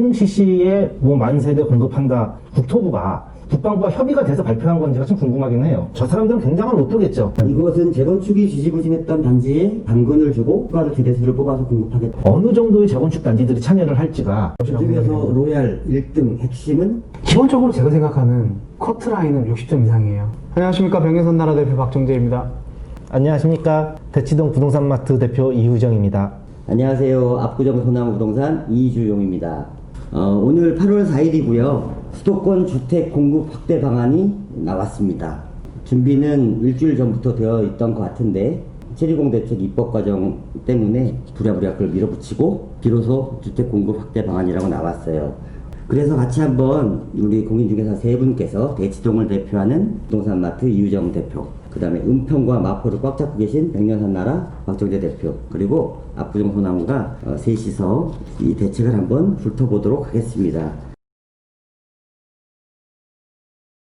1000cc의 뭐 만세대 공급한다. 국토부가 국방부와 협의가 돼서 발표한 건지가 좀 궁금하긴 해요. 저 사람들은 굉장한 로또겠죠. 이것은 재건축이 지지부진했던 단지에 당근을 주고 추가로 대대수를 뽑아서 공급하겠다. 어느 정도의 재건축 단지들이 참여를 할지가 그중에서 로얄 1등 핵심은 기본적으로 제가 생각하는 커트라인은 60점 이상이에요. 안녕하십니까, 병현선 나라 대표 박정재입니다. 안녕하십니까. 대치동 부동산마트 대표 이hu정입니다. 안녕하세요. 압구정 소나무 부동산 이주용입니다. 오늘 8월 4일이고요. 수도권 주택 공급 확대 방안이 나왔습니다. 준비는 일주일 전부터 되어 있던 것 같은데 7.20 대책 입법 과정 때문에 부랴부랴 그걸 밀어붙이고 비로소 주택 공급 확대 방안이라고 나왔어요. 그래서 같이 한번 우리 공인중개사 세 분께서 대치동을 대표하는 부동산마트 이hu정 대표, 그 다음에 은평과 마포를 꽉 잡고 계신 백년산 나라 박정재 대표, 그리고 압구정 소나무가 셋이서 이 대책을 한번 훑어보도록 하겠습니다.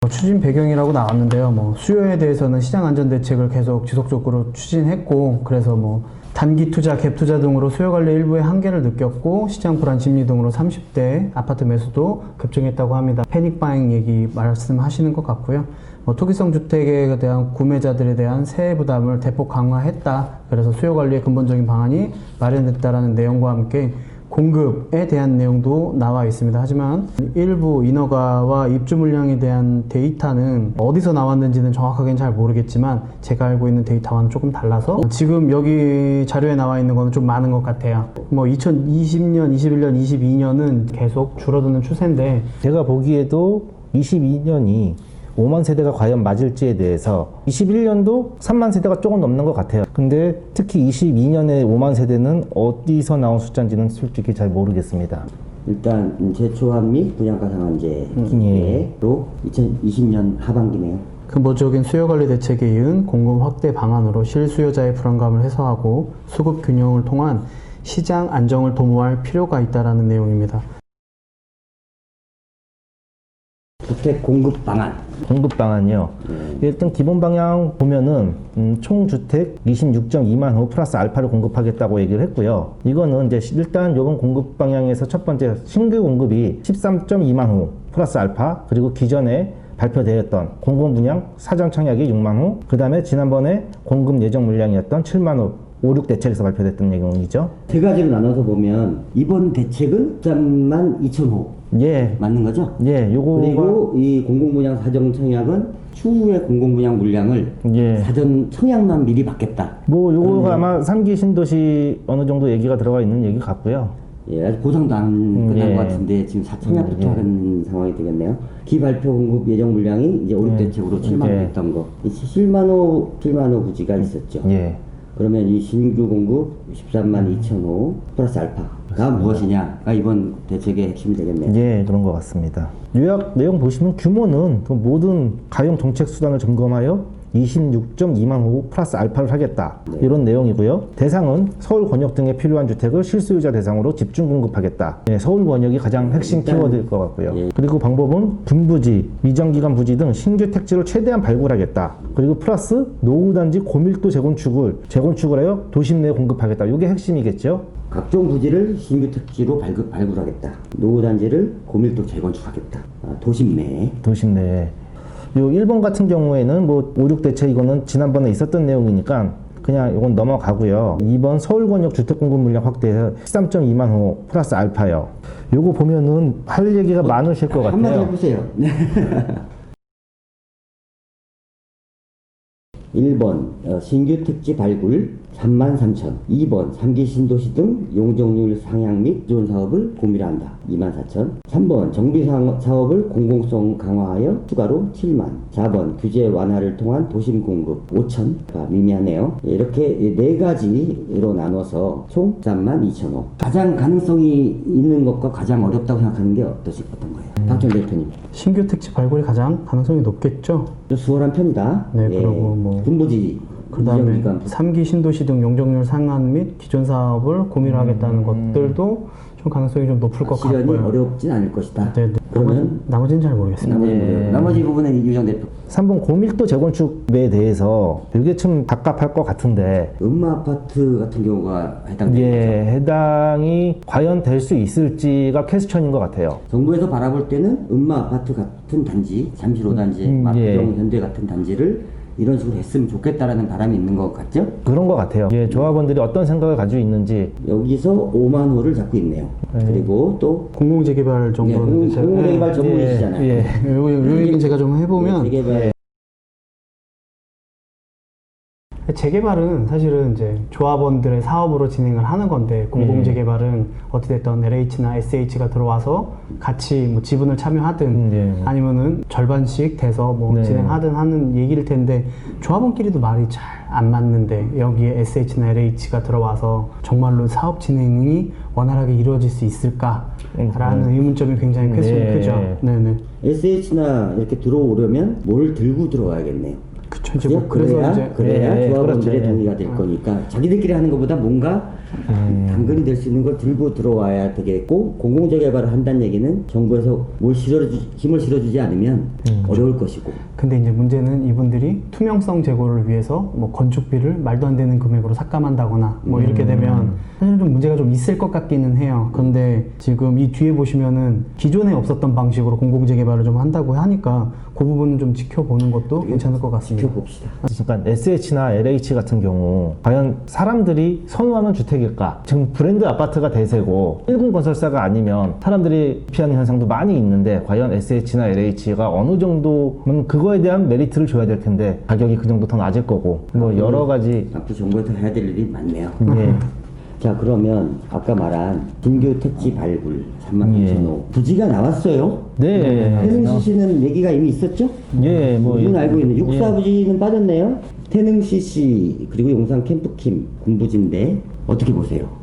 추진 배경이라고 나왔는데요. 수요에 대해서는 시장 안전 대책을 계속 지속적으로 추진했고, 그래서 단기 투자, 갭 투자 등으로 수요 관리 일부의 한계를 느꼈고, 시장 불안 심리 등으로 30대 아파트 매수도 급증했다고 합니다. 패닉 바잉 얘기 말씀하시는 것 같고요. 투기성 주택에 대한 구매자들에 대한 세액 부담을 대폭 강화했다. 그래서 수요 관리의 근본적인 방안이 마련됐다라는 내용과 함께 공급에 대한 내용도 나와 있습니다. 하지만 일부 인허가와 입주 물량에 대한 데이터는 어디서 나왔는지는 정확하게는 잘 모르겠지만 제가 알고 있는 데이터와는 조금 달라서 지금 여기 자료에 나와 있는 거는 좀 많은 것 같아요. 2020년, 21년, 22년은 계속 줄어드는 추세인데, 제가 보기에도 22년이 5만 세대가 과연 맞을지에 대해서 21년도 3만 세대가 조금 넘는 것 같아요. 근데 특히 22년에 5만 세대는 어디서 나온 숫자인지는 솔직히 잘 모르겠습니다. 일단 제초한 및 분양가 상한제로 2020년 하반기네요. 근본적인 수요 관리 대책에 이은 공급 확대 방안으로 실수요자의 불안감을 해소하고 수급 균형을 통한 시장 안정을 도모할 필요가 있다라는 내용입니다. 주택 공급 방안. 공급 방안이요. 일단 기본 방향 보면은 총 주택 26.2만 호 플러스 알파를 공급하겠다고 얘기를 했고요. 이거는 이제 일단 요번 공급 방향에서 첫 번째 신규 공급이 13.2만 호 플러스 알파, 그리고 기존에 발표되었던 공공 분양 사전 청약이 6만 호, 그 다음에 지난번에 공급 예정 물량이었던 7만 호 5, 6 대책에서 발표됐던 내용이죠. 세 가지로 나눠서 보면 이번 대책은 13만 2천 호 예, 맞는 거죠? 예, 요거가 그리고 이 공공분양 사전 청약은 추후에 공공분양 물량을 예. 사전 청약만 미리 받겠다. 요거가 아마 3기 신도시 어느 정도 얘기가 들어가 있는 얘기 같고요. 예, 아직 보상도 안 끝난 예. 것 같은데 지금 청약부터 하는 상황이 되겠네요. 기발표 공급 예정 물량이 이제 5, 6 대책으로 7만 호 했던 거. 7만 호 부지가 있었죠. 예. 그러면 이 신규 공급 13만 2천 호 플러스 알파가 무엇이냐가 이번 대책의 핵심이 되겠네요. 예, 그런 것 같습니다. 요약 내용 보시면 규모는 그 모든 가용 정책 수단을 점검하여 26.2만 호 플러스 알파를 하겠다. 이런 내용이고요. 대상은 서울 권역 등에 필요한 주택을 실수요자 대상으로 집중 공급하겠다. 예, 서울 권역이 가장 핵심 키워드일 것 같고요. 그리고 방법은 분부지, 미정기간 부지 등 신규 택지를 최대한 발굴하겠다. 그리고 플러스 노후단지 고밀도 재건축을 하여 도심 내에 공급하겠다. 이게 핵심이겠죠. 각종 부지를 신규 택지로 발굴하겠다. 노후단지를 고밀도 재건축하겠다. 도심 내에. 도심 내에. 요 1번 같은 경우에는 5, 6 대책 이거는 지난번에 있었던 내용이니까 그냥 이건 넘어가고요. 2번 서울 권역 주택 공급 물량 확대해서 13.2만 호 플러스 알파요. 요거 보면은 할 얘기가 많으실 것 같아요. 한마디 해보세요. 1번 신규 택지 발굴 33,000. 2번 3기 신도시 등 용적률 상향 및 기존 사업을 고밀화한다. 24,000. 3번 정비 사업을 공공성 강화하여 추가로 7만. 4번 규제 완화를 통한 도심 공급 5,000가 미미하네요. 이렇게 네 가지로 나눠서 총 32,000호. 가장 가능성이 있는 것과 가장 어렵다고 생각하는 게 어떤 거예요? 박정 대표님. 신규 택지 발굴이 가장 가능성이 높겠죠. 좀 수월한 편이다. 네, 그리고 분부지 그다음에 이전 기간 3기 신도시 등 용적률 상한 및 기존 사업을 고민을 하겠다는 것들도 좀 가능성이 좀 높을 것 실현이 같고요. 어렵진 않을 것이다. 네, 네. 그러면 나머지는 잘 모르겠습니다. 나머지 부분은 유정 대표. 3번 고밀도 재건축에 대해서 이게 좀 갑갑할 것 같은데 음마 아파트 같은 경우가 해당되는 예, 해당이 과연 될 수 있을지가 퀘스천인 것 같아요. 정부에서 바라볼 때는 음마 아파트 같은 단지, 잠실 5단지, 마포경 예. 현대 같은 단지를 이런 식으로 했으면 좋겠다라는 바람이 있는 것 같죠? 그런 것 같아요. 예, 조합원들이 어떤 생각을 가지고 있는지 여기서 5만 호를 잡고 있네요. 그리고 또 공공재개발 정도는 네, 공공재개발 전문이시잖아요. 예. 요 얘기는 제가 좀 해보면 재개발 재개발은 사실은 이제 조합원들의 사업으로 진행을 하는 건데 공공재개발은 어찌됐든 LH나 SH가 들어와서 같이 뭐 지분을 참여하든 아니면은 절반씩 돼서 뭐 네. 진행하든 하는 얘기일 텐데 조합원끼리도 말이 잘 안 맞는데 여기에 SH나 LH가 들어와서 정말로 사업 진행이 원활하게 이루어질 수 있을까라는 의문점이 굉장히 퀘스천이 네. 크죠. 네네. SH나 이렇게 들어오려면 뭘 들고 들어와야겠네요. 그쵸. 이제 뭐 그래서 그래야, 이제 그래야 예, 조합원들의 그렇죠. 동의가 될 거니까 자기들끼리 하는 것보다 뭔가 당근이 될 수 있는 걸 들고 들어와야 되겠고 공공재개발을 한다는 얘기는 정부에서 뭘 힘을 실어주지 않으면 어려울 것이고 근데 이제 문제는 이분들이 투명성 제고를 위해서 뭐 건축비를 말도 안 되는 금액으로 삭감한다거나 뭐 이렇게 되면 사실은 좀 문제가 좀 있을 것 같기는 해요. 근데 지금 이 뒤에 보시면은 기존에 없었던 방식으로 공공재개발을 좀 한다고 하니까 그 부분은 좀 지켜보는 것도 괜찮을 것 같습니다. 지켜봅시다. 그러니까 SH나 LH 같은 경우 과연 사람들이 선호하는 주택일까? 지금 브랜드 아파트가 대세고 1군 건설사가 아니면 사람들이 피하는 현상도 많이 있는데 과연 SH나 LH가 어느 정도면 그거에 대한 메리트를 줘야 될 텐데 가격이 그 정도 더 낮을 거고 뭐 여러 가지 앞으로 정부에서 해야 될 일이 많네요. 예. 자 그러면 아까 말한 신규 택지 발굴 33,000호 부지가 나왔어요. 네. 태릉 CC는 얘기가 이미 있었죠? 예, 뭐 우리는 알고 있는 예. 육사 부지는 빠졌네요. 태릉 CC 그리고 용산 캠프킴 군부지인데 어떻게 보세요?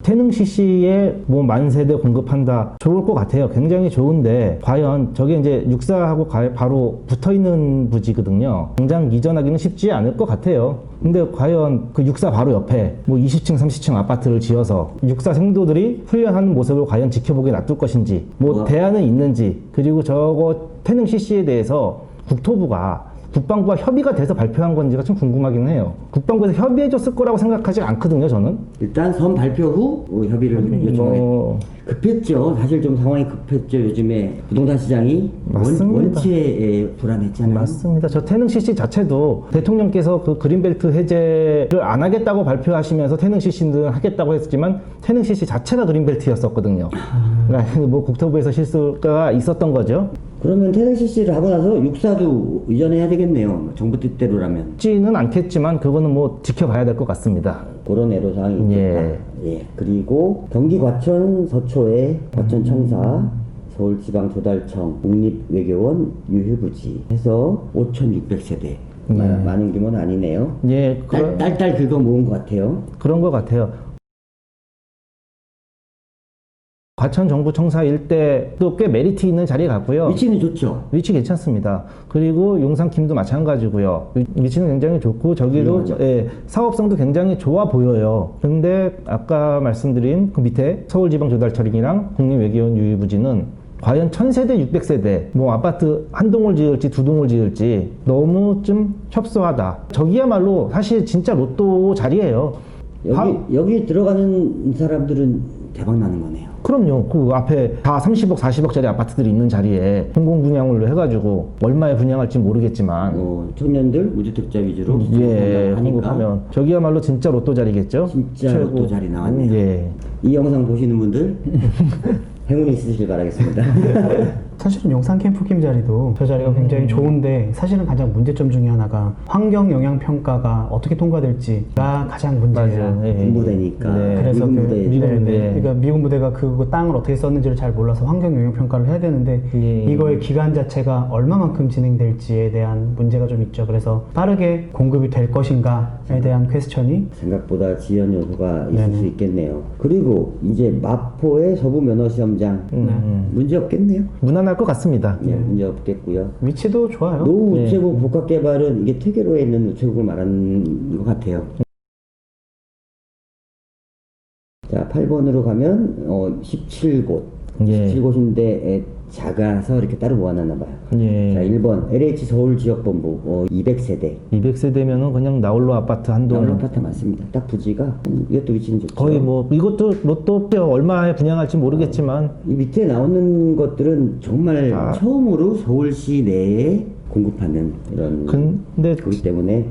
태릉 CC에 뭐 만세대 공급한다 좋을 것 같아요. 굉장히 좋은데 과연 저게 이제 육사하고 바로 붙어 있는 부지거든요. 당장 이전하기는 쉽지 않을 것 같아요. 근데 과연 그 육사 바로 옆에 뭐 20층, 30층 아파트를 지어서 육사 생도들이 훈련하는 모습을 과연 지켜보게 놔둘 것인지 뭐 대안은 있는지 그리고 저거 태릉 CC에 대해서 국토부가 국방부와 협의가 돼서 발표한 건지가 좀 궁금하긴 해요. 국방부에서 협의해줬을 거라고 생각하지 않거든요, 저는. 일단 선 발표 후 협의를 요청해. 급했죠. 사실 좀 상황이 급했죠. 요즘에 부동산 시장이 맞습니다. 원체에 불안했잖아요. 맞습니다. 저 태릉 CC 자체도 대통령께서 그 그린벨트 해제를 안 하겠다고 발표하시면서 태릉 CC는 하겠다고 했지만 태릉 CC 자체가 그린벨트였었거든요. 그러니까 뭐 국토부에서 실수가 있었던 거죠. 그러면 태릉 CC를 하고 나서 육사도 이전해야 되겠네요. 정부 뜻대로라면. 쉽지는 않겠지만 그거는 뭐 지켜봐야 될 것 같습니다. 그런 애로사항이 있겠다. 예. 예. 그리고 경기 과천 서초에 과천청사 서울지방조달청 국립외교원 유휴부지 해서 5,600세대. 많은 규모는 아니네요. 예, 딸딸 긁어 모은 것 같아요. 그런 것 같아요. 과천 정부 청사 일대도 꽤 메리트 있는 자리 같고요. 위치는 좋죠. 위치 괜찮습니다. 그리고 용산 김도 마찬가지고요. 위치는 굉장히 좋고 저기도 예, 사업성도 굉장히 좋아 보여요. 근데 아까 말씀드린 그 밑에 서울지방조달청이랑 국립외교원 유휴부지는 과연 1000세대, 600세대 뭐 아파트 한 동을 지을지 두 동을 지을지 너무 좀 협소하다. 저기야말로 사실 진짜 로또 자리예요. 여기 들어가는 사람들은 대박 나는 거네요. 그럼요. 그 앞에 다 30억, 40억짜리 아파트들이 있는 자리에 공공 분양을 해가지고 얼마에 분양할지 모르겠지만 청년들 무주택자 위주로 예, 하니까 공급하면 저기야말로 진짜 로또 자리겠죠. 진짜 로또 자리 나왔네요. 예. 이 영상 보시는 분들 행운이 있으시길 바라겠습니다. 사실은 용산 캠프킴 자리도 저 자리가 굉장히 좋은데 사실은 가장 문제점 중에 하나가 환경 영향 평가가 어떻게 통과될지가 가장 문제예요. 맞아요. 예. 군부대니까. 네. 그래서 미군 그 부대. 미군 부대, 네. 그러니까 미군 부대가 그 땅을 어떻게 썼는지를 잘 몰라서 환경 영향 평가를 해야 되는데 이거의 기간 자체가 얼마만큼 진행될지에 대한 문제가 좀 있죠. 그래서 빠르게 공급이 될 것인가에 대한 퀘스천이 생각보다 지연 요소가 있을 수 있겠네요. 그리고 이제 마포의 서부 면허 시험장 문제 없겠네요. 무난한 무난할 것 같습니다. 예, 문제 없겠고요. 위치도 좋아요. 노후 네. 우체국 복합개발은 이게 퇴계로에 있는 우체국을 말하는 것 같아요. 자, 8번으로 가면 17곳. 예. 17곳인데 작아서 이렇게 따로 모아놨나 봐요. 예. 자, 1번 LH 서울지역본부 200세대. 200세대면은 그냥 나홀로 아파트 한 나홀로 동. 아파트 맞습니다. 딱 부지가 이것도 위치는 좋죠. 거의 뭐 이것도 로또 얼마에 분양할지 모르겠지만 이 밑에 나오는 것들은 정말 아. 처음으로 서울시 내에 공급하는 이런 근데 거기 때문에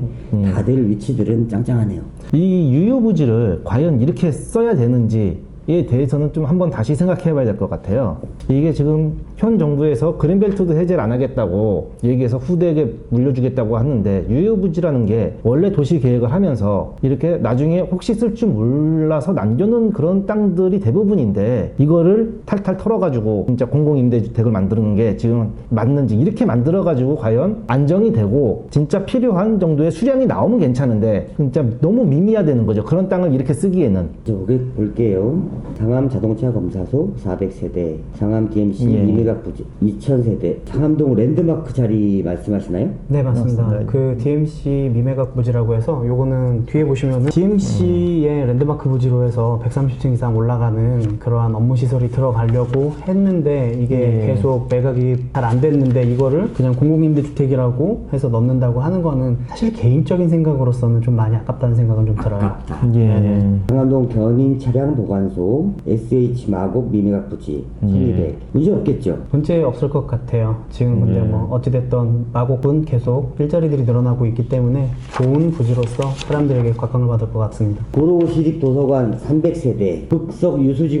다들 위치들은 짱짱하네요. 이 유효부지를 과연 이렇게 써야 되는지에 대해서는 좀 한번 다시 생각해 봐야 될 것 같아요. 이게 지금 현 정부에서 그린벨트도 해제를 안 하겠다고 얘기해서 후대에게 물려주겠다고 하는데 유효부지라는 게 원래 도시 계획을 하면서 이렇게 나중에 혹시 쓸 줄 몰라서 남겨놓은 그런 땅들이 대부분인데 이거를 탈탈 털어가지고 진짜 공공임대주택을 만드는 게 지금 맞는지 이렇게 만들어가지고 과연 안정이 되고 진짜 필요한 정도의 수량이 나오면 괜찮은데 진짜 너무 미미화되는 거죠. 그런 땅을 이렇게 쓰기에는. 저기 볼게요. 상암 자동차 검사소 400세대, 상암 DMC 예. 미미각 부지 2000세대, 상암동 랜드마크 자리 말씀하시나요? 네, 맞습니다. 맞습니다. 그 DMC 미매각 부지라고 해서 요거는 뒤에 보시면은 DMC의 랜드마크 부지로 해서 130층 이상 올라가는 그러한 업무 시설이 들어가려고 했는데 이게 계속 매각이 잘 안 됐는데 이거를 그냥 공공임대주택이라고 해서 넣는다고 하는 거는 사실 개인적인 생각으로서는 좀 많이 아깝다는 생각은 좀 들어요. 아깝다. 예. 상암동 견인 차량 보관소 SH 마곡 미미각 부지 1200. 문제 없겠죠? 문제 없을 것 같아요. 지금 근데 뭐 어찌됐던 마곡은 계속 일자리들이 늘어나고 있기 때문에 좋은 부지로서 사람들에게 각광을 받을 것 같습니다. 고로시립도서관 300세대, 북석 유수지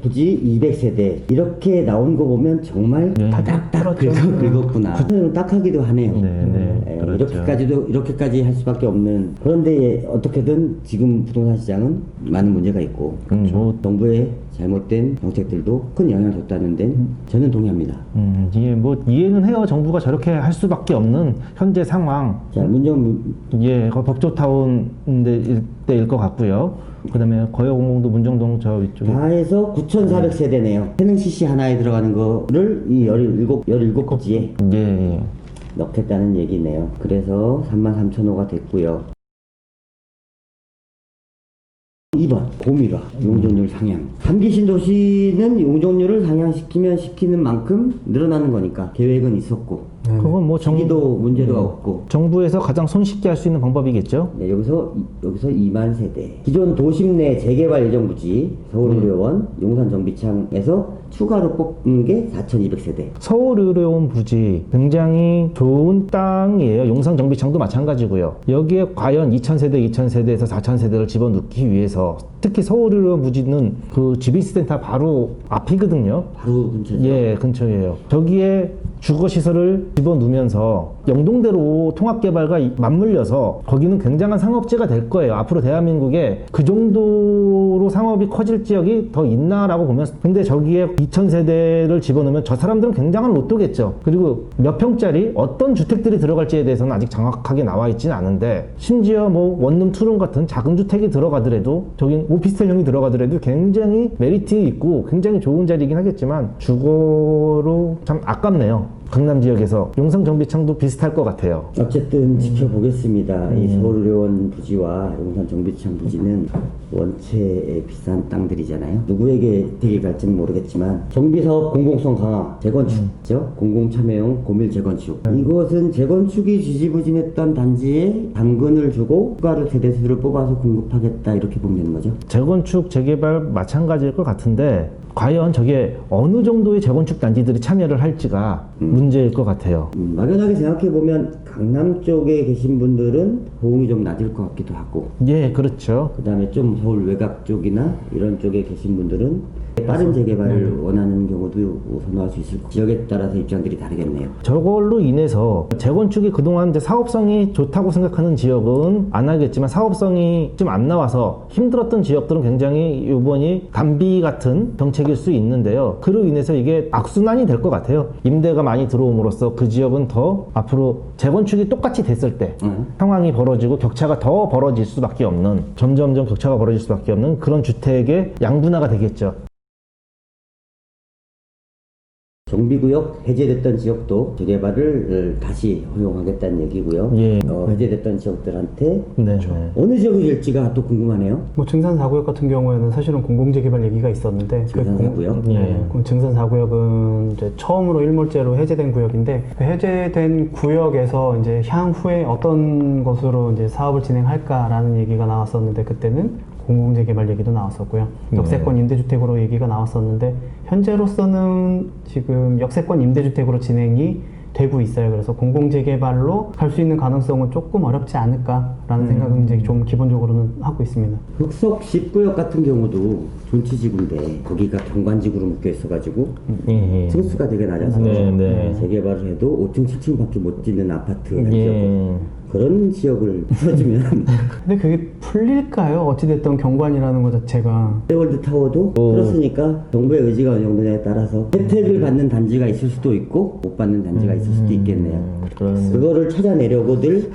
부지 200세대 이렇게 나온 거 보면 정말 딱딱 긁었구나. 딱하기도 하네요. 네, 그렇죠. 이렇게까지 할 수밖에 없는. 그런데 어떻게든 지금 부동산 시장은 많은 문제가 있고 뭐 정부의 잘못된 정책들도 큰 영향을 줬다는 데는 저는 동의합니다. 이게 뭐 이해는 해요. 정부가 저렇게 할 수밖에 없는 현재 상황. 자, 문정 예, 그 법조타운 일대일 것 같고요. 그다음에 거여공공도 문정동 저 위쪽에. 다 해서 9,400세대네요. 해능 CC 하나에 들어가는 거를 이 17부지에 예. 넣겠다는 얘기네요. 그래서 33,000호가 됐고요. 2번 고밀화 용적률 상향. 3기 신도시는 용적률을 상향시키면 시키는 만큼 늘어나는 거니까 계획은 있었고 그건 뭐 시기도 문제도 없고. 정부에서 가장 손쉽게 할 수 있는 방법이겠죠. 네, 여기서 2만 세대. 기존 도심 내 재개발 예정 부지 서울의료원 용산정비창에서 추가로 뽑은 게 4,200세대. 서울의료원 부지 굉장히 좋은 땅이에요. 용산정비창도 마찬가지고요. 여기에 과연 2,000세대에서 4,000세대를 집어넣기 위해서 특히 서울의료원 부지는 그 GBC센터 바로 앞이거든요. 바로 근처죠. 예, 근처예요. 저기에 주거시설을 집어넣으면서 영동대로 통합개발과 맞물려서 거기는 굉장한 상업지가 될 거예요. 앞으로 대한민국에 그 정도로 상업이 커질 지역이 더 있나라고 보면, 근데 저기에 2,000세대를 집어넣으면 저 사람들은 굉장한 로또겠죠. 그리고 몇 평짜리 어떤 주택들이 들어갈지에 대해서는 아직 정확하게 나와 있지는 않은데, 심지어 뭐 원룸 투룸 같은 작은 주택이 들어가더라도 저긴 오피스텔형이 들어가더라도 굉장히 메리트 있고 굉장히 좋은 자리이긴 하겠지만 주거로 참 아깝네요. 강남 지역에서 용산정비창도 비슷할 것 같아요. 어쨌든 지켜보겠습니다. 이 서울의료원 부지와 용산정비창 부지는 원체 비싼 땅들이잖아요. 누구에게 혜택이 갈지는 모르겠지만 정비사업 공공성 강화, 재건축죠. 공공참여형 고밀 재건축. 이것은 재건축이 지지부진했던 단지에 당근을 주고 추가로 세대수를 뽑아서 공급하겠다 이렇게 보면 되는 거죠. 재건축, 재개발 마찬가지일 것 같은데 과연 저게 어느 정도의 재건축 단지들이 참여를 할지가 문제일 것 같아요. 막연하게 생각해보면 강남 쪽에 계신 분들은 호응이 좀 낮을 것 같기도 하고, 예, 그렇죠. 그 다음에 좀 서울 외곽 쪽이나 이런 쪽에 계신 분들은 빠른 재개발을 원하는 경우도 선호할 수 있을 거고, 지역에 따라서 입장들이 다르겠네요. 저걸로 인해서 재건축이 그동안 이제 사업성이 좋다고 생각하는 지역은 안 하겠지만 사업성이 좀 안 나와서 힘들었던 지역들은 굉장히 이번이 단비 같은 정책일 수 있는데요. 그로 인해서 이게 악순환이 될 것 같아요. 임대가 많이 들어옴으로써 그 지역은 더 앞으로 재건축이 똑같이 됐을 때 상황이 벌어지고 격차가 더 벌어질 수밖에 없는, 점점점 격차가 벌어질 수밖에 없는 그런 주택의 양분화가 되겠죠. 정비구역 해제됐던 지역도 재개발을 다시 허용하겠다는 얘기고요. 예. 해제됐던 지역들한테 네. 어느 지역이 될지가 또 궁금하네요. 뭐 증산 4구역 같은 경우에는 사실은 공공재개발 얘기가 있었는데 증산 4구역? 네, 그 증산 4구역은 이제 처음으로 일몰제로 해제된 구역인데 그 해제된 구역에서 이제 향후에 어떤 것으로 이제 사업을 진행할까라는 얘기가 나왔었는데 그때는 공공재개발 얘기도 나왔었고요. 역세권 임대주택으로 얘기가 나왔었는데 현재로서는 지금 역세권 임대주택으로 진행이 되고 있어요. 그래서 공공재개발로 갈 수 있는 가능성은 조금 어렵지 않을까라는 생각은 이제 좀 기본적으로는 하고 있습니다. 흑석 10구역 같은 경우도 존치지구인데 거기가 경관지구로 묶여 있어가지고 예. 층수가 되게 낮아서 네. 재개발을 해도 5층, 7층밖에 못 짓는 아파트 예. 그런 지역을 풀어주면 근데 그게 풀릴까요? 어찌됐든 경관이라는 것 자체가. 세월드 타워도 풀었으니까 정부의 의지가 어느 정도냐에 따라서 혜택을 받는 단지가 있을 수도 있고 못 받는 단지가 있을 수도 있겠네요. 그거를 찾아내려고들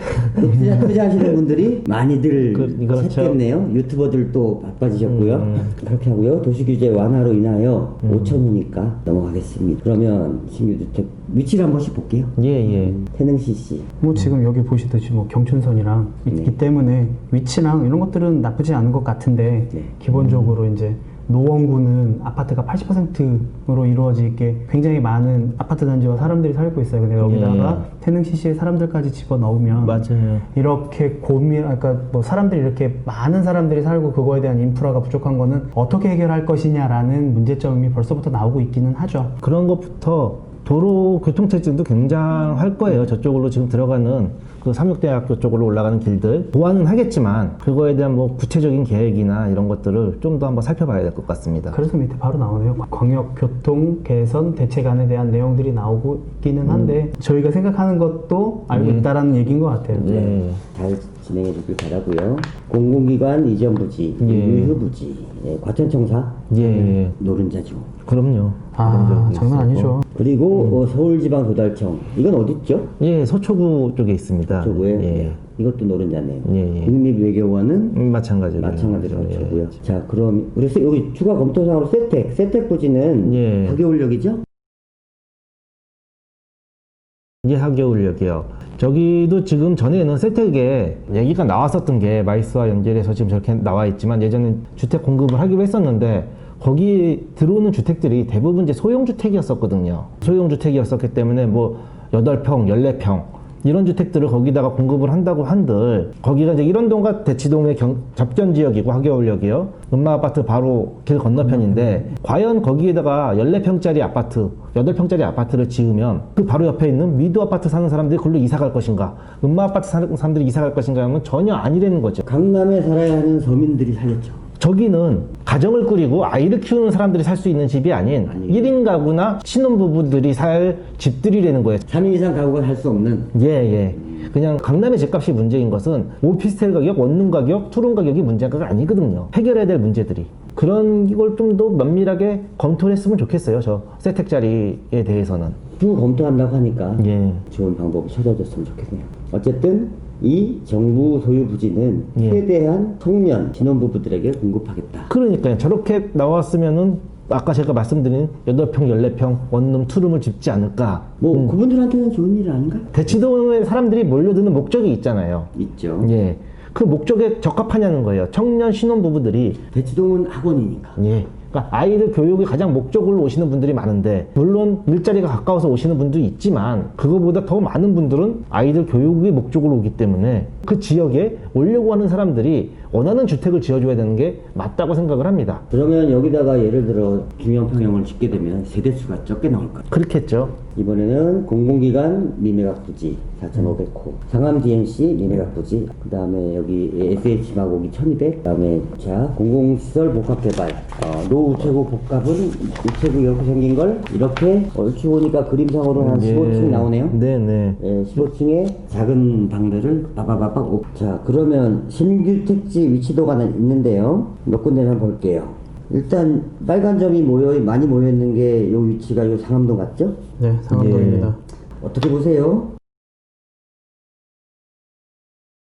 투자하시는 분들이 많이들 그렇죠. 찾겠네요. 유튜버들도 바빠지셨고요. 그렇게 하고요. 도시규제 완화로 인하여 5천호니까 넘어가겠습니다. 그러면 신규주택 위치를 한 번씩 볼게요. 예. 태릉 CC. 뭐 지금 여기 보시듯이 뭐 경춘선이랑 있기 때문에 위치랑 이런 것들은 나쁘지 않은 것 같은데 기본적으로 이제 노원구는 아파트가 80%로 이루어지게 굉장히 많은 아파트 단지와 사람들이 살고 있어요. 근데 여기다가 태릉 CC에 사람들까지 집어넣으면 맞아요. 이렇게 그러니까 뭐 사람들이 이렇게 많은 사람들이 살고 그거에 대한 인프라가 부족한 거는 어떻게 해결할 것이냐라는 문제점이 벌써부터 나오고 있기는 하죠. 그런 것부터 도로 교통체증도 굉장할 거예요. 저쪽으로 지금 들어가는 그 삼육대학교 쪽으로 올라가는 길들 보완은 하겠지만 그거에 대한 뭐 구체적인 계획이나 이런 것들을 좀 더 한번 살펴봐야 될 것 같습니다. 그래서 밑에 바로 나오네요. 광역교통 개선 대책안에 대한 내용들이 나오고 있기는 한데 저희가 생각하는 것도 알고 있다라는 얘기인 것 같아요. 잘 진행해 주길 바라고요. 공공기관 이전 부지, 유휴 부지, 과천청사, 노른자죠. 그럼요. 아, 장난 아니죠. 그리고 서울지방도달청 이건 어디 있죠? 예, 서초구 쪽에 있습니다. 서초구에 이것도 노른자네요. 예. 국립외교원은 마찬가지로 서초구요. 자, 그럼 그래서 여기 추가 검토사항으로 세택 부지는 하계울역이죠? 예, 하계울역이요. 저기도 지금 전에는 세택에 얘기가 나왔었던 게 마이스와 연결해서 지금 저렇게 나와 있지만 예전에 주택 공급을 하기로 했었는데 거기 들어오는 주택들이 대부분 이제 소형주택이었었거든요. 소형주택이었었기 때문에 뭐 8평, 14평 이런 주택들을 거기다가 공급을 한다고 한들 거기가 이제 일원동과 대치동의 접견 지역이고 하계울역이요. 음마아파트 바로 길 건너편인데 과연 거기에다가 14평짜리 아파트, 8평짜리 아파트를 지으면 그 바로 옆에 있는 미도 아파트 사는 사람들이 그걸로 이사 갈 것인가? 음마아파트 사는 사람들이 이사 갈 것인가 하면 전혀 아니라는 거죠. 강남에 살아야 하는 서민들이 살렸죠. 저기는 가정을 꾸리고 아이를 키우는 사람들이 살 수 있는 집이 아닌 1인 가구나 신혼부부들이 살 집들이라는 거예요. 3인 이상 가구가 살 수 없는. 그냥 강남의 집값이 문제인 것은 오피스텔 가격, 원룸 가격, 투룸 가격이 문제가 아니거든요. 해결해야 될 문제들이. 그런 걸 좀 더 면밀하게 검토를 했으면 좋겠어요. 저 세택자리에 대해서는. 쭉 검토한다고 하니까 좋은 방법이 찾아졌으면 좋겠네요. 어쨌든 이 정부 소유 부지는 최대한 청년 신혼부부들에게 공급하겠다. 그러니까요. 저렇게 나왔으면은 아까 제가 말씀드린 8평, 14평 원룸, 투룸을 짓지 않을까. 뭐 그분들한테는 좋은 일 아닌가요? 대치동에 사람들이 몰려드는 목적이 있잖아요. 있죠. 그 목적에 적합하냐는 거예요. 청년 신혼부부들이. 대치동은 학원이니까. 그러니까 아이들 교육이 가장 목적으로 오시는 분들이 많은데 물론 일자리가 가까워서 오시는 분도 있지만 그거보다 더 많은 분들은 아이들 교육이 목적으로 오기 때문에 그 지역에 오려고 하는 사람들이 원하는 주택을 지어줘야 되는 게 맞다고 생각을 합니다. 그러면 여기다가 예를 들어 중형평형을 짓게 되면 세대수가 적게 나올 거예요. 그렇겠죠. 이번에는 공공기관 미매각 부지 4,500호, 상암 DMC 미매각 부지, 그 다음에 여기 SH 마곡이 1,200, 그 다음에 자 공공시설 복합개발, 노우체국 복합은 우체국 이렇게 생긴 걸 이렇게 얼추 보니까 그림상으로 한 15층 나오네요. 15층에 작은 방들을 빠바바박. 자, 그러면 신규 택지 위치도가 있는데요. 몇 군데만 볼게요. 일단 빨간 점이 많이 모여 있는 게 요 위치가 요 상암동 같죠? 네, 상암동입니다. 어떻게 보세요?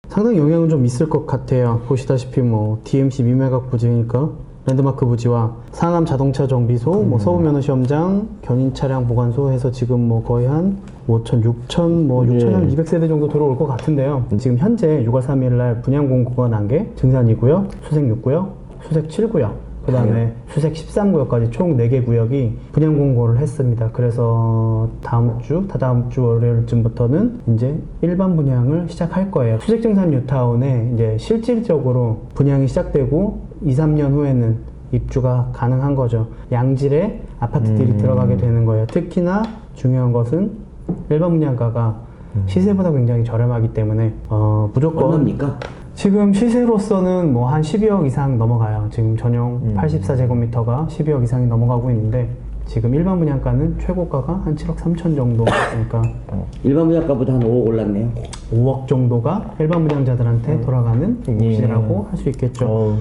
상당히 영향은 좀 있을 것 같아요. 보시다시피 뭐 DMC 미매각 부지니까 랜드마크 부지와 상암 자동차 정비소, 뭐 서부 면허 시험장, 견인 차량 보관소 해서 지금 뭐 거의 한 5천, 6천, 뭐 6천 200세대 정도 들어올 것 같은데요. 지금 현재 6월 3일 날 분양 공고가 난 게 증산 2구역, 수색 6구역, 수색 7구역, 그 다음에 수색 13구역까지 총 4개 구역이 분양 공고를 했습니다. 그래서 다음 주, 다다음 주 월요일쯤부터는 이제 일반 분양을 시작할 거예요. 수색 증산 뉴타운에 이제 실질적으로 분양이 시작되고 2, 3년 후에는 입주가 가능한 거죠. 양질의 아파트들이 들어가게 되는 거예요. 특히나 중요한 것은 일반 분양가가 시세보다 굉장히 저렴하기 때문에 무조건 얼마입니까? 지금 시세로서는 뭐 한 12억 이상 넘어가요. 지금 전용 84제곱미터가 12억 이상이 넘어가고 있는데 지금 일반 분양가는 최고가가 한 7억 3천 정도. 그러니까 일반 분양가보다 한 5억 올랐네요. 5억 정도가 일반 분양자들한테 돌아가는 몫이라고 할 수 있겠죠.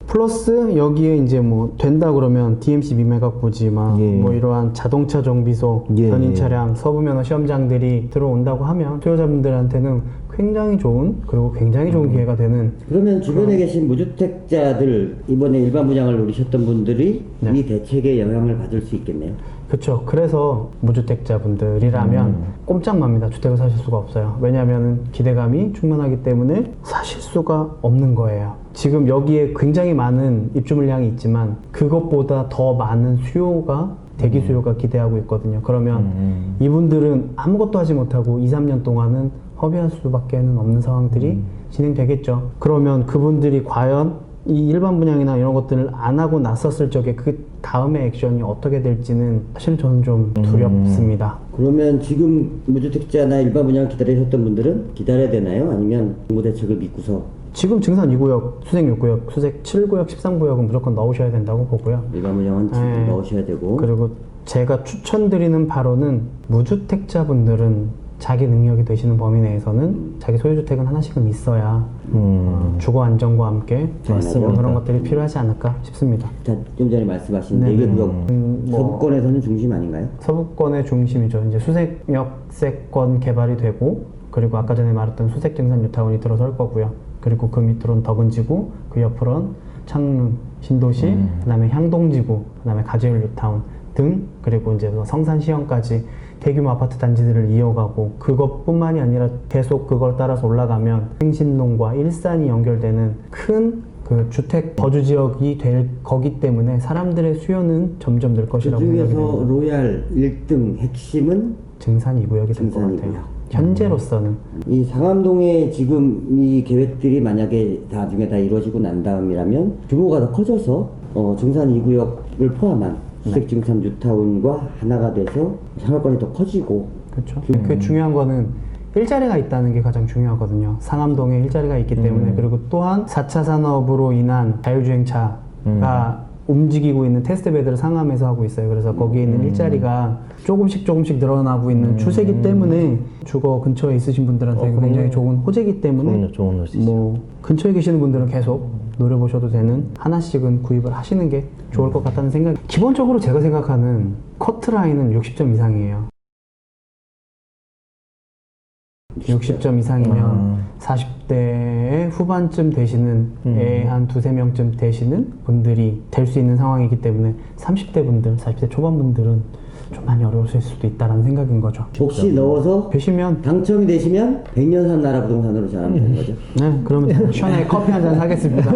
플러스 여기에 이제 뭐 된다 그러면 DMC 미매각 부지 뭐 이러한 자동차 정비소, 견인 차량, 서부 면허 시험장들이 들어온다고 하면 소유자분들한테는 굉장히 좋은, 그리고 굉장히 좋은 기회가 되는. 그러면 주변에 계신 무주택자들, 이번에 일반 분양을 노리셨던 분들이 이 대책에 영향을 받을 수 있겠네요. 그렇죠. 그래서 무주택자분들이라면 꼼짝 맙니다. 주택을 사실 수가 없어요. 왜냐하면 기대감이 충만하기 때문에 사실 수가 없는 거예요. 지금 여기에 굉장히 많은 입주 물량이 있지만 그것보다 더 많은 수요가, 대기 수요가 기대하고 있거든요. 그러면 이분들은 아무것도 하지 못하고 2, 3년 동안은 허비할 수밖에 없는 상황들이 진행되겠죠. 그러면 그분들이 과연 이 일반 분양이나 이런 것들을 안 하고 났었을 적에 그 다음의 액션이 어떻게 될지는 사실 저는 좀 두렵습니다. 그러면 지금 무주택자나 일반 분양 기다리셨던 분들은 기다려야 되나요? 아니면 정부 대책을 믿고서 지금 증산 2구역, 수색 6구역, 수색 7구역, 13구역은 무조건 넣으셔야 된다고 보고요. 일반 분양은 지금 넣으셔야 되고. 그리고 제가 추천드리는 바로는 무주택자분들은 자기 능력이 되시는 범위 내에서는 자기 소유주택은 하나씩은 있어야 주거 안정과 함께 맞습니다. 그런 것들이 필요하지 않을까 싶습니다. 좀 전에 말씀하신 4개 구역 서부권에서는 중심 아닌가요? 서부권의 중심이죠. 이제 수색 역세권 개발이 되고, 그리고 아까 전에 말했던 수색 증산 뉴타운이 들어설 거고요. 그리고 그 밑으로는 덕은지구, 그 옆으로는 창릉, 신도시, 그다음에 향동지구, 그다음에 가재울 뉴타운 등, 그리고 이제 성산 시형까지 대규모 아파트 단지들을 이어가고, 그것뿐만이 아니라 계속 그걸 따라서 올라가면 행신동과 일산이 연결되는 큰 그 주택 거주 지역이 될 거기 때문에 사람들의 수요는 점점 늘 것이라고 그 생각이 중에서 됩니다. 로얄 1등 핵심은 증산 2구역이 될 것 같아요. 증산 2구역. 현재로서는. 이 상암동에 지금 이 계획들이 만약에 나중에 다 이루어지고 난 다음이라면 규모가 더 커져서 증산 2구역을 포함한 수색 증산 뉴타운과 하나가 돼서 상업권이 더 커지고. 그렇죠. 그 중요한 거는 일자리가 있다는 게 가장 중요하거든요. 상암동에 일자리가 있기 때문에. 그리고 또한 4차 산업으로 인한 자율주행차가 움직이고 있는 테스트베드를 상암에서 하고 있어요. 그래서 거기에 있는 일자리가 조금씩 늘어나고 있는 추세이기 때문에 주거 근처에 있으신 분들한테 굉장히 좋은 호재이기 때문에 좋은 호재죠. 뭐 근처에 계시는 분들은 계속 노려보셔도 되는, 하나씩은 구입을 하시는 게 좋을 것 같다는 생각이. 기본적으로 제가 생각하는 커트라인은 60점 이상이에요. 60점 이상이면 40대의 후반쯤 되시는 애 한 2-3명쯤 되시는 분들이 될 수 있는 상황이기 때문에 30대 분들, 40대 초반 분들은 좀 많이 어려우실 수도 있다는 생각인 거죠. 혹시 넣어서 되시면 당첨이 되시면 100년 산 나라 부동산으로 전하면 되는 거죠. 네, 그러면 시원하게 커피 한 잔 사겠습니다.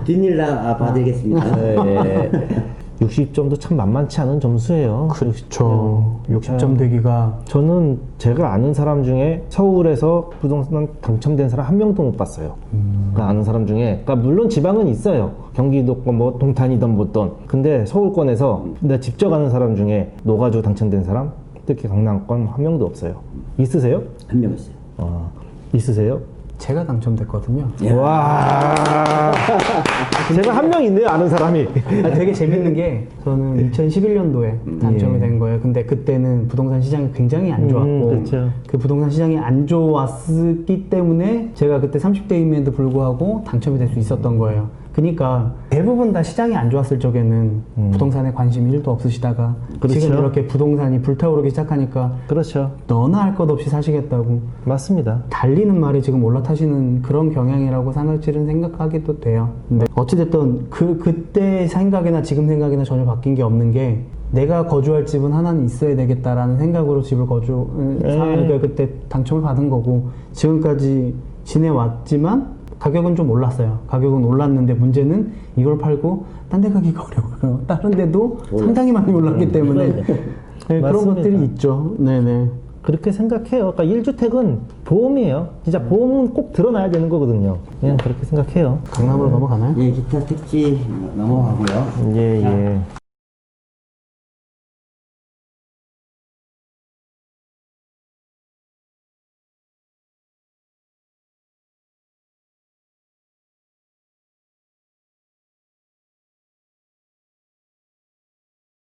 뒷일 다 봐드리겠습니다. 네. 60점도 참 만만치 않은 점수예요. 그렇죠. 60점 되기가. 저는 제가 아는 사람 중에 서울에서 부동산 당첨된 사람 한 명도 못 봤어요. 그러니까 아는 사람 중에, 그러니까 물론 지방은 있어요. 경기도권 뭐 동탄이든 뭐든. 근데 서울권에서 내가 직접 아는 사람 중에 노가주 당첨된 사람, 특히 강남권 한 명도 없어요. 있으세요? 한 명 있어요. 있으세요? 제가 당첨됐거든요. 와, 제가 한 명 있네요, 아는 사람이. 되게 재밌는 게, 저는 2011년도에 당첨이 된 거예요. 근데 그때는 부동산 시장이 굉장히 안 좋았고, 그렇죠. 그 부동산 시장이 안 좋았기 때문에 제가 그때 30대임에도 불구하고 당첨이 될 수 있었던 거예요. 그러니까 대부분 다 시장이 안 좋았을 적에는 부동산에 관심이 1도 없으시다가 그렇죠. 지금 이렇게 부동산이 불타오르기 시작하니까 그렇죠. 너나 할 것 없이 사시겠다고 맞습니다. 달리는 말이 지금 올라타시는 그런 경향이라고 사실은 생각하기도 돼요. 근데 어찌됐든 그때 생각이나 지금 생각이나 전혀 바뀐 게 없는 게 내가 거주할 집은 하나는 있어야 되겠다라는 생각으로 집을 그러니까 그때 당첨을 받은 거고 지금까지 지내왔지만 가격은 좀 올랐어요. 가격은 올랐는데 문제는 이걸 팔고 딴 데 가기가 어려워요. 다른 데도 상당히 많이 올랐기 때문에 네, 그런 맞습니다. 것들이 있죠. 네네. 그렇게 생각해요. 그러니까 1주택은 보험이에요. 진짜 보험은 꼭 드러나야 되는 거거든요. 그냥 그렇게 생각해요. 강남으로 넘어가나요? 예, 기타 택지 넘어가고요. 예, 예.